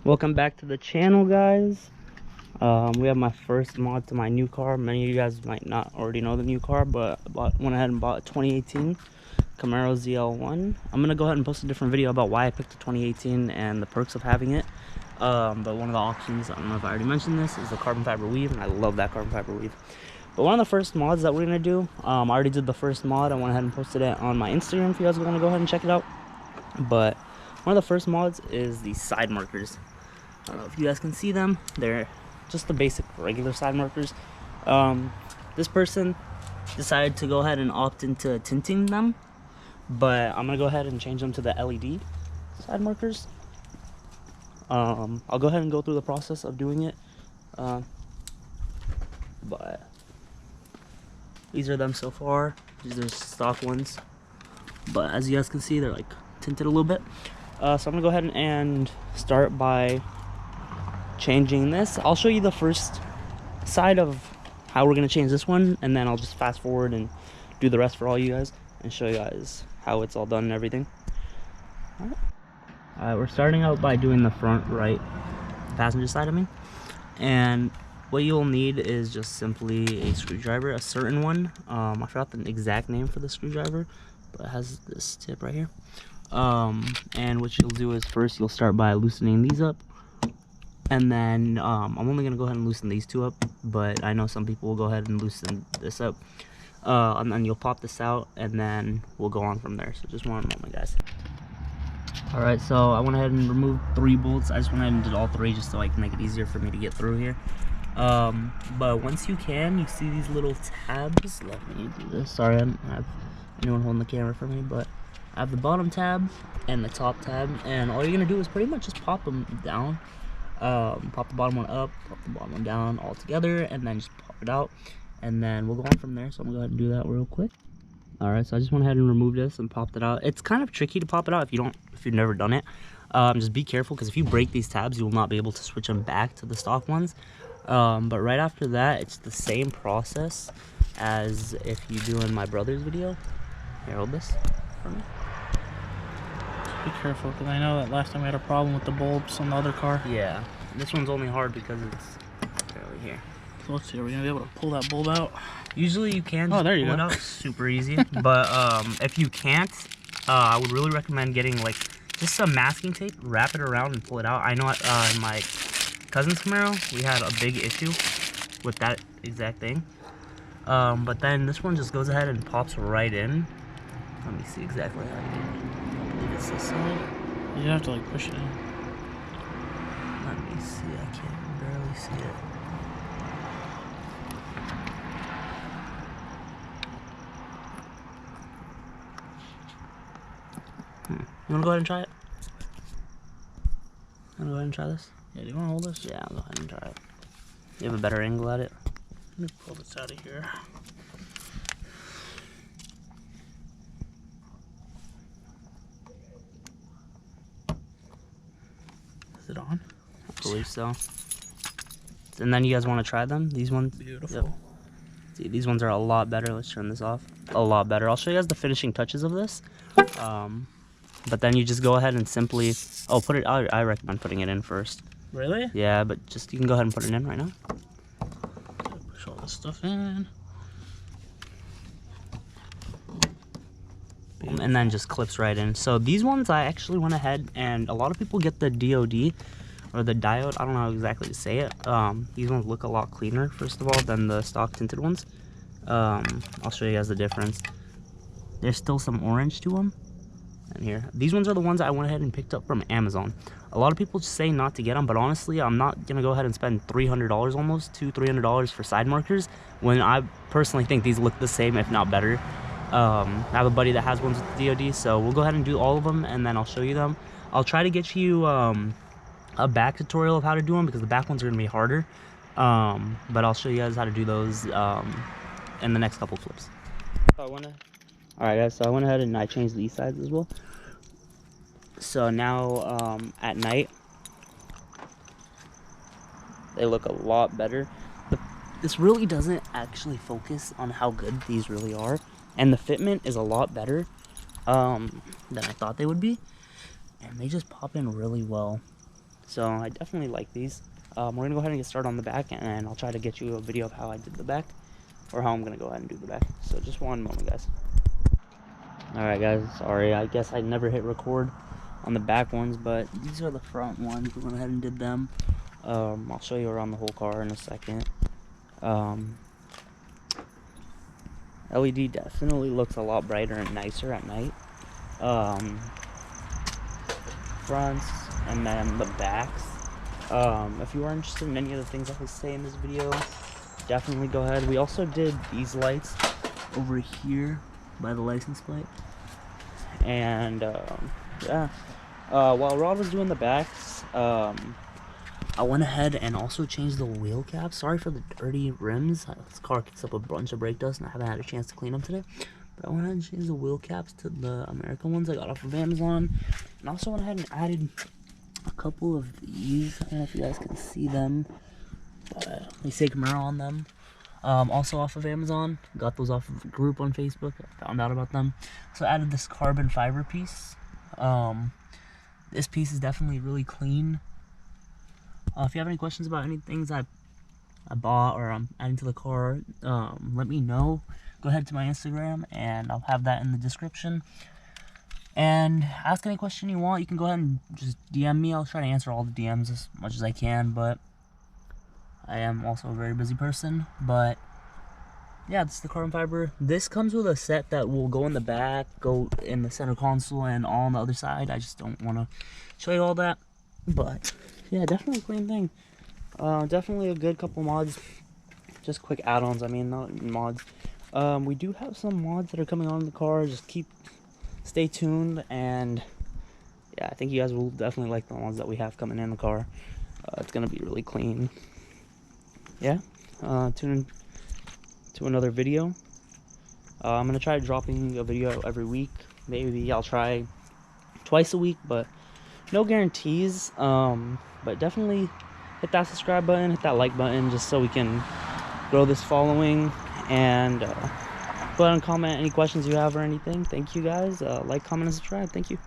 Welcome back to the channel, guys. We have my first mod to my new car. Many of you guys might not already know the new car, but went ahead and bought a 2018 Camaro ZL1. I'm gonna go ahead and post a different video about why I picked the 2018 and the perks of having it. But one of the options, I don't know if I already mentioned this, is the carbon fiber weave, and I love that carbon fiber weave. But one of the first mods that we're gonna do, I already did the first mod. I went ahead and posted it on my Instagram if you guys want to go ahead and check it out. But one of the first mods is the side markers. I don't know if you guys can see them. They're just the basic regular side markers. This person decided to go ahead and opt into tinting them, but I'm gonna go ahead and change them to the LED side markers. I'll go ahead and go through the process of doing it, but these are them so far. These are stock ones, but as you guys can see, they're like tinted a little bit. So I'm gonna go ahead and start by changing this. I'll show you the first side of how we're gonna change this one, and then I'll just fast forward and do the rest for all you guys and show you guys how it's all done and everything. Alright, we're starting out by doing the front right passenger side of me, and what you'll need is just simply a screwdriver, a certain one. I forgot the exact name for the screwdriver, but it has this tip right here. And what you'll do is first you'll start by loosening these up, and then I'm only gonna go ahead and loosen these two up, but I know some people will go ahead and loosen this up, and then you'll pop this out, and then we'll go on from there. So just one moment, guys. All right, so I went ahead and removed 3 bolts. I just went ahead and did all 3 just so I can make it easier for me to get through here. But once you see these little tabs. Let me do this. Sorry, I don't have anyone holding the camera for me, but I have the bottom tab and the top tab, and all you're gonna do is pretty much just pop them down. Pop the bottom one up, pop the bottom one down all together, and then just pop it out, and then we'll go on from there. So I'm gonna go ahead and do that real quick. All right, so I just went ahead and removed this and popped it out. It's kind of tricky to pop it out if you've never done it. Just be careful, because if you break these tabs, you will not be able to switch them back to the stock ones. But right after that, it's the same process as if you do in my brother's video. Here, hold this for me. Be careful, because I know that last time we had a problem with the bulbs on the other car. Yeah, this one's only hard because it's barely here. So let's see, are we gonna be able to pull that bulb out? Usually you can. Oh, there you pull go. it out super easy. But if you can't, I would really recommend getting like just some masking tape, wrap it around and pull it out. I know in my cousin's Camaro we had a big issue with that exact thing. But then this one just goes ahead and pops right in. Let me see exactly how to do it. It's this side. You have to like push it in. Let me see, I can barely see it. You wanna go ahead and try it? You wanna go ahead and try this? Yeah, do you want to hold this? Yeah, I'll go ahead and try it. You have a better angle at it? Let me pull this out of here. Is it on? I believe so. And then you guys want to try them? These ones? Beautiful. Yep. See, these ones are a lot better. Let's turn this off. A lot better. I'll show you guys the finishing touches of this. But then you just go ahead and simply... Oh, put it... I recommend putting it in first. Really? Yeah, but just you can go ahead and put it in right now. Push all this stuff in. And then just clips right in. So these ones I actually went ahead, and a lot of people get the DOD or the diode. I don't know how exactly to say it. These ones look a lot cleaner, first of all, than the stock tinted ones. I'll show you guys the difference. There's still some orange to them. And here, these ones are the ones I went ahead and picked up from Amazon. A lot of people say not to get them, but honestly, I'm not gonna go ahead and spend $300 almost, $200-300 for side markers when I personally think these look the same, if not better. I have a buddy that has ones with the DOD, so we'll go ahead and do all of them, and then I'll show you them. I'll try to get you a back tutorial of how to do them, because the back ones are gonna be harder. But I'll show you guys how to do those in the next couple clips. Alright guys, so I went ahead and I changed these sides as well. So now at night, they look a lot better. But this really doesn't actually focus on how good these really are. And the fitment is a lot better than I thought they would be. And they just pop in really well. So I definitely like these. We're gonna go ahead and get started on the back, and I'll try to get you a video of how I did the back, or how I'm gonna go ahead and do the back. So just one moment, guys. Alright guys, sorry, I guess I never hit record on the back ones, but these are the front ones. We went ahead and did them. I'll show you around the whole car in a second. LED definitely looks a lot brighter and nicer at night. Fronts, and then the backs. If you are interested in any of the things I say in this video, definitely go ahead. We also did these lights over here by the license plate. And yeah, while Rod was doing the backs, I went ahead and also changed the wheel caps. Sorry for the dirty rims. This car kicks up a bunch of brake dust and I haven't had a chance to clean them today. But I went ahead and changed the wheel caps to the American ones I got off of Amazon. And also went ahead and added a couple of these. I don't know if you guys can see them, but they say Camaro on them. Also off of Amazon. Got those off of a group on Facebook. I found out about them. So I added this carbon fiber piece. This piece is definitely really clean. If you have any questions about any things I bought or I'm adding to the car, let me know. Go ahead to my Instagram and I'll have that in the description. And ask any question you want. You can go ahead and just DM me. I'll try to answer all the DMs as much as I can, but I am also a very busy person. But yeah, this is the carbon fiber. This comes with a set that will go in the back, go in the center console, and all on the other side. I just don't want to show you all that. But yeah, definitely a clean thing. Definitely a good couple mods. Just quick add-ons, I mean, not mods. We do have some mods that are coming on the car. Just stay tuned, and yeah, I think you guys will definitely like the ones that we have coming in the car. It's gonna be really clean. Yeah, tune in to another video. I'm gonna try dropping a video every week. Maybe I'll try twice a week, but no guarantees. But definitely hit that subscribe button, hit that like button, just so we can grow this following. And go ahead and comment any questions you have or anything. Thank you guys. Like, comment, and subscribe. Thank you.